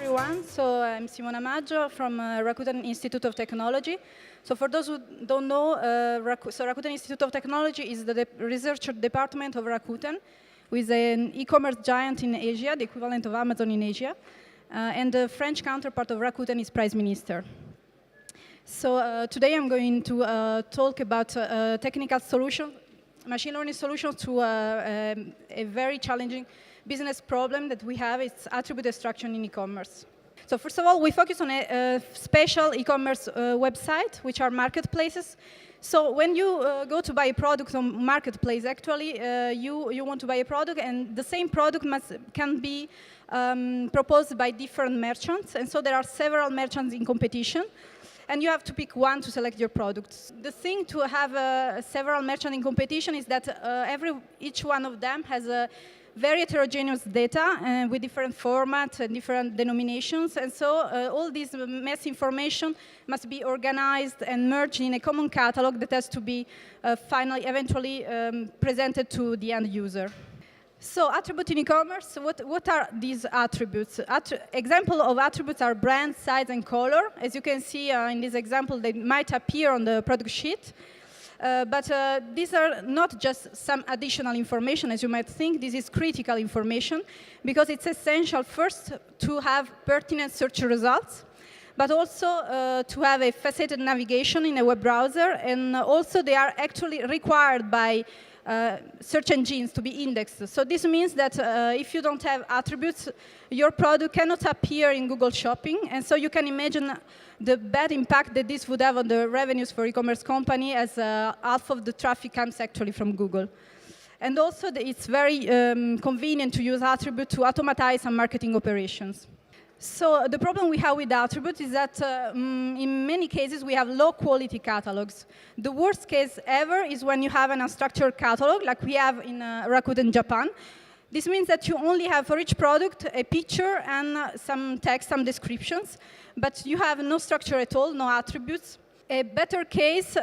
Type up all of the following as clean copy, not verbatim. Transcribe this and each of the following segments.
everyone. So I'm Simona Maggio from Rakuten Institute of Technology. So for those who don't know, Rakuten Institute of Technology is the research department of Rakuten, who is an e-commerce giant in Asia, the equivalent of Amazon in Asia. And the French counterpart of Rakuten is PriceMinister. So today I'm going to talk about technical solutions, machine learning solutions to a very challenging business problem that we have. It's attribute extraction in e-commerce. So first of all, we focus on a special e-commerce website, which are marketplaces. So when you go to buy a product on marketplace, actually, you want to buy a product, and the same product can be proposed by different merchants. And so there are several merchants in competition, and you have to pick one to select your products. The thing to have several merchants in competition is that each one of them has a very heterogeneous data with different formats and different denominations. And so all this messy information must be organized and merged in a common catalog that has to be eventually presented to the end user. So attribute in e-commerce, what are these attributes? Example of attributes are brand, size, and color. As you can see in this example, they might appear on the product sheet. But these are not just some additional information, as you might think. This is critical information, because it's essential first to have pertinent search results, but also to have a faceted navigation in a web browser, and also they are actually required by search engines to be indexed. So this means that if you don't have attributes, your product cannot appear in Google Shopping, and so you can imagine the bad impact that this would have on the revenues for e-commerce company, as half of the traffic comes actually from Google. And also, it's very convenient to use attributes to automatize some marketing operations. So the problem we have with attributes is that in many cases we have low-quality catalogs. The worst case ever is when you have an unstructured catalog, like we have in Rakuten Japan. This means that you only have for each product a picture and some text, some descriptions, but you have no structure at all, no attributes. A better case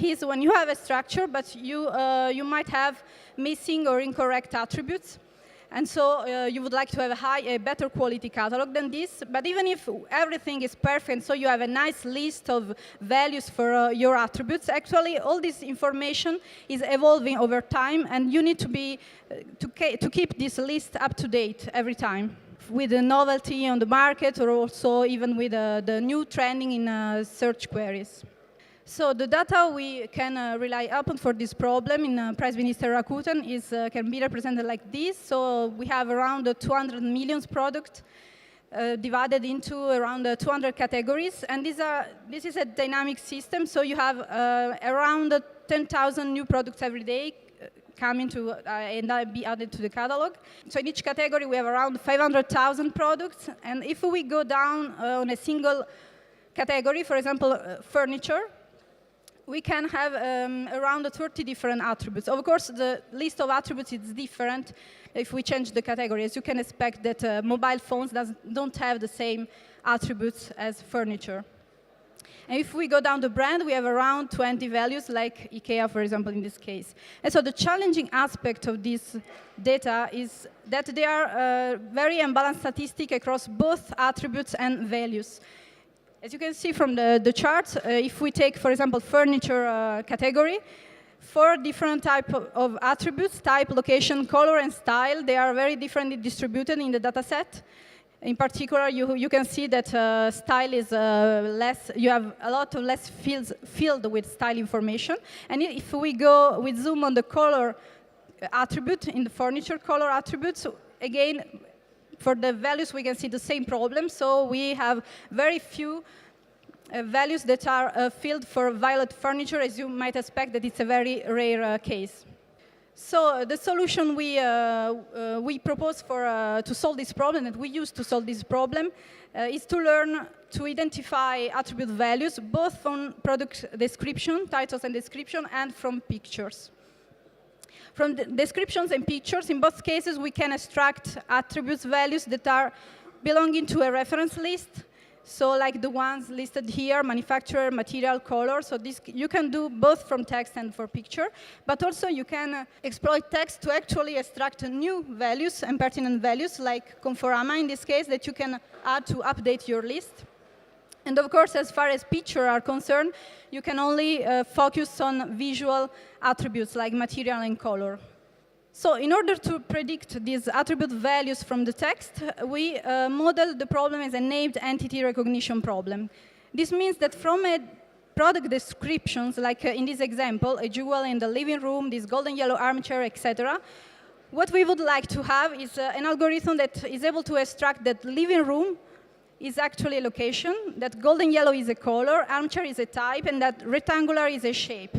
is when you have a structure, but you might have missing or incorrect attributes. And so you would like to have a better quality catalog than this. But even if everything is perfect, so you have a nice list of values for your attributes, actually all this information is evolving over time, and you need to keep this list up to date every time, with the novelty on the market, or also even with the new trending in search queries. So the data we can rely upon for this problem in PriceMinister-Rakuten can be represented like this. So we have around 200 million products divided into around 200 categories. And this is a dynamic system, so you have around 10,000 new products every day coming to and be added to the catalog. So in each category we have around 500,000 products. And if we go down on a single category, for example, furniture, we can have around 30 different attributes. Of course, the list of attributes is different if we change the category. As you can expect that mobile phones don't have the same attributes as furniture. And if we go down the brand, we have around 20 values, like IKEA, for example, in this case. And so the challenging aspect of this data is that they are very unbalanced statistics across both attributes and values. As you can see from the chart, if we take, for example, furniture category, 4 different types of attributes: type, location, color, and style. They are very differently distributed in the data set. In particular, you can see that style is less, you have a lot of less fields filled with style information. And if we zoom on the color attribute, in the furniture color attributes, again, for the values, we can see the same problem. So we have very few values that are filled for violet furniture, as you might expect that it's a very rare case. So the solution we propose to solve this problem, that we use to solve this problem, is to learn to identify attribute values, both from product description, titles and description, and from pictures. From the descriptions and pictures, in both cases, we can extract attributes values that are belonging to a reference list. So like the ones listed here, manufacturer, material, color. So this, you can do both from text and for picture, but also you can exploit text to actually extract new values and pertinent values, like Conforama in this case, that you can add to update your list. And of course, as far as picture are concerned, you can only focus on visual attributes like material and color. So in order to predict these attribute values from the text, we model the problem as a named entity recognition problem. This means that from a product descriptions, like in this example, a jewel in the living room, this golden yellow armchair, etc., what we would like to have is an algorithm that is able to extract that living room is actually a location, that golden yellow is a color, armchair is a type, and that rectangular is a shape.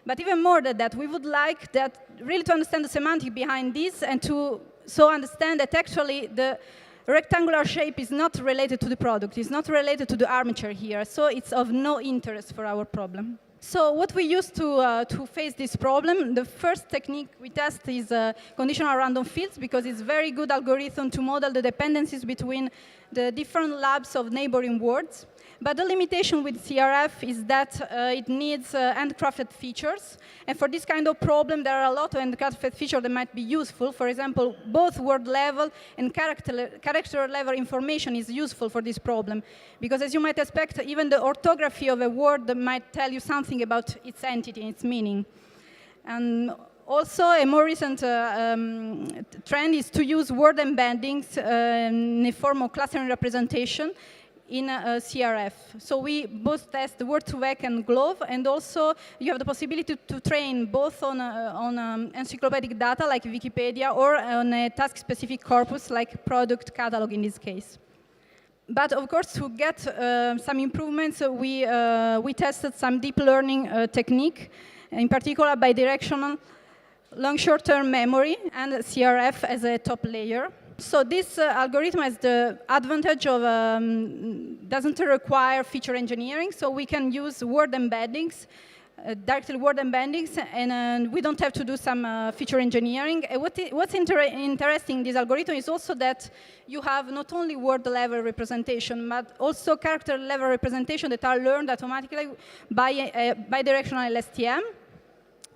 But even more than that, we would like that really to understand the semantic behind this and to so understand that actually the rectangular shape is not related to the product, it's not related to the armature here, so it's of no interest for our problem. So what we use to face this problem, the first technique we test is conditional random fields, because it's a very good algorithm to model the dependencies between the different labs of neighboring words. But the limitation with CRF is that it needs handcrafted features. And for this kind of problem, there are a lot of handcrafted features that might be useful. For example, both word level and character level information is useful for this problem. Because as you might expect, even the orthography of a word might tell you something about its entity, its meaning. And also, a more recent trend is to use word embeddings in the form of clustering representation in CRF. So we both test the word2vec and GLOVE, and also you have the possibility to train both on encyclopedic data like Wikipedia or on a task-specific corpus like product catalog in this case. But of course, to get some improvements, we tested some deep learning technique, in particular bidirectional long short-term memory and CRF as a top layer. So this algorithm has the advantage of doesn't require feature engineering, so we can use word embeddings, directly word embeddings, and we don't have to do some feature engineering. What's interesting in this algorithm is also that you have not only word level representation, but also character level representation that are learned automatically by bidirectional LSTM.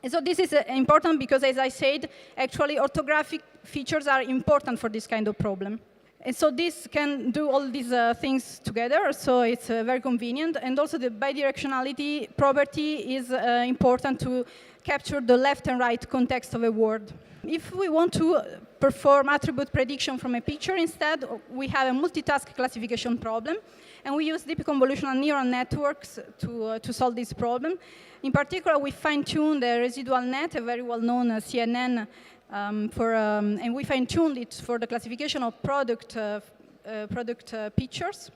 And so this is important because, as I said, actually orthographic features are important for this kind of problem. And so this can do all these things together, so it's very convenient. And also the bidirectionality property is important to capture the left and right context of a word. If we want to perform attribute prediction from a picture instead, we have a multitask classification problem. And we use deep convolutional neural networks to solve this problem. In particular, we fine-tuned the residual net, a very well-known CNN, and we fine-tuned it for the classification of product pictures.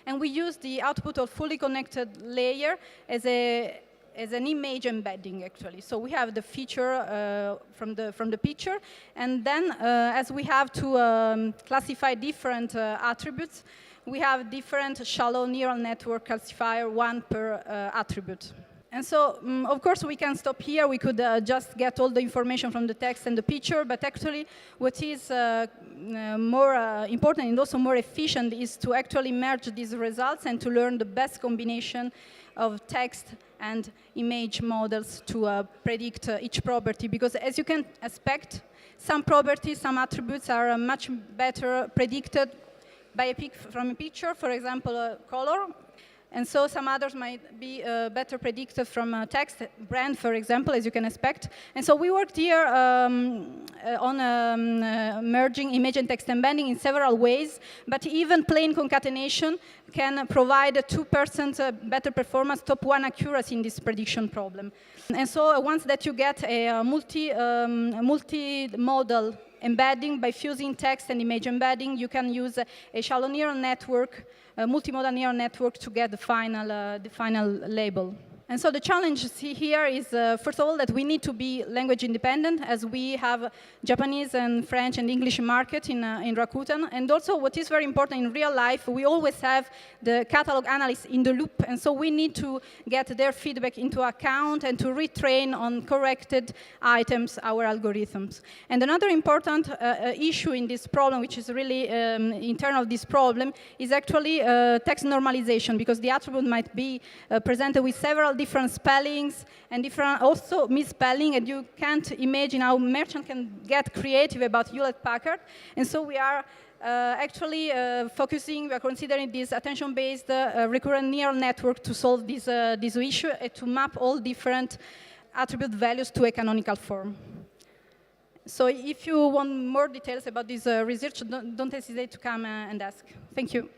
And we use the output of fully connected layer as an image embedding, actually. So we have the feature from the picture, and then as we have to classify different attributes, we have different shallow neural network classifier, one per attribute. And so, of course, we can stop here. We could just get all the information from the text and the picture, but actually what is more important and also more efficient is to actually merge these results and to learn the best combination of text and image models to predict each property. Because as you can expect, some properties, some attributes are much better predicted by from a picture, for example, color. And so some others might be better predicted from text, brand, for example, as you can expect. And so we worked here on merging image and text embedding in several ways, but even plain concatenation can provide a 2% better performance, top 1 accuracy in this prediction problem. And so once that you get a multi-modal embedding by fusing text and image embedding, you can use a shallow neural network, a multimodal neural network to get the final label. And so the challenge here is, first of all, that we need to be language independent, as we have Japanese and French and English market in Rakuten. And also, what is very important in real life, we always have the catalog analysts in the loop. And so we need to get their feedback into account and to retrain on corrected items our algorithms. And another important issue in this problem, which is really internal of this problem, is actually text normalization, because the attribute might be presented with several different spellings and different also misspelling, and you can't imagine how merchant can get creative about Hewlett-Packard. And so we are actually we are considering this attention-based recurrent neural network to solve this issue and to map all different attribute values to a canonical form. So if you want more details about this research, don't hesitate to come and ask. Thank you.